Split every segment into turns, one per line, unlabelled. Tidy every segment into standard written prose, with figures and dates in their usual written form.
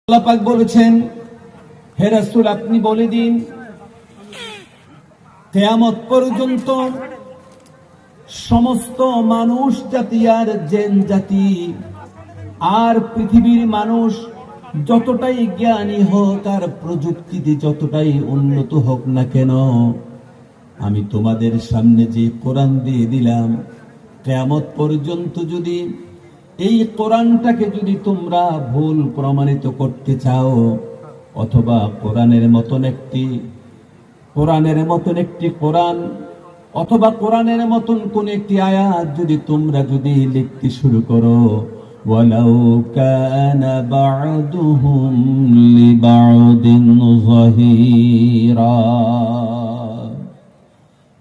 আল্লাহ পাক বলেছেন, হে রাসূল আপনি বলে দিন, কিয়ামত পর্যন্ত সমস্ত মানুষ জাতি আর জিন জাতি আর পৃথিবীর মানুষ যতটাই জ্ঞানী হোক আর প্রযুক্তিতে যতটাই উন্নত হোক না কেন, আমি তোমাদের সামনে যে কোরআন দিয়ে দিলাম, কিয়ামত পর্যন্ত যদি এই কোরআনটাকে যদি তোমরা ভুল প্রমাণিত করতে চাও, অথবা কোরআনের মতন একটি কোরআন অথবা কোরআনের মতন কোন একটি আয়াত যদি তোমরা যদি লিখতে শুরু করো, ওয়ালাউ কানা বা'দুহুম লিবা'দিন যাহিরা,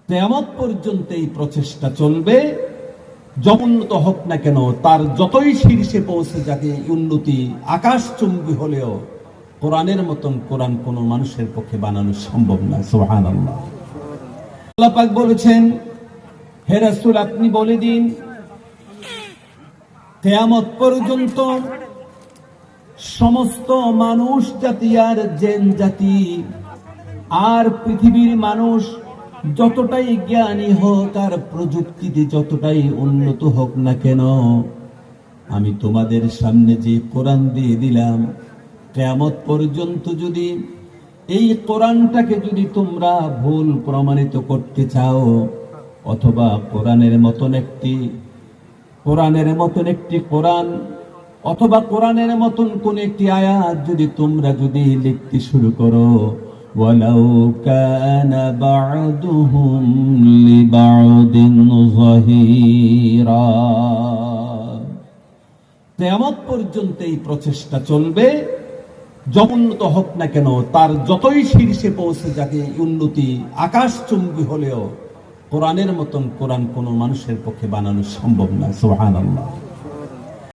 কিয়ামত পর্যন্ত এই প্রচেষ্টা চলবে। উন্নত হোক না কেন, তার যতই শীর্ষে পৌঁছে যাবে উন্নতি আকাশচুম্বী হলেও কোরআনের মতন কোরআন কোন মানুষের পক্ষে বানানো সম্ভব না। সুবহানাল্লাহ। আল্লাহ পাক বলেছেন, হে রাসূল আপনি বলে দিন, কিয়ামত পর্যন্ত সমস্ত মানুষ জাতি আর জিন জাতি আর পৃথিবীর মানুষ যতটাই জ্ঞানী হোক আর প্রযুক্তিতে যতটাই উন্নত হোক না কেন, আমি তোমাদের সামনে যে কোরআন দিয়ে দিলাম, কিয়ামত পর্যন্ত যদি এই কোরআনটাকে যদি তোমরা ভুল প্রমাণিত করতে চাও, অথবা কোরআনের মতন একটি কোরআন অথবা কোরআনের মতন কোন একটি আয়াত যদি তোমরা যদি লিখতে শুরু করো, ওয়ালাউ কানা বা'দুহুম লিবা'দিন যাহিরা, কিয়ামত পর্যন্ত এই প্রচেষ্টা চলবে। উন্নত হোক না কেন, তার যতই শীর্ষে পৌঁছে যাবে উন্নতি আকাশচুম্বী হলেও কোরআনের মতন কোরআন কোন মানুষের পক্ষে বানানো সম্ভব না। সুবহানাল্লাহ।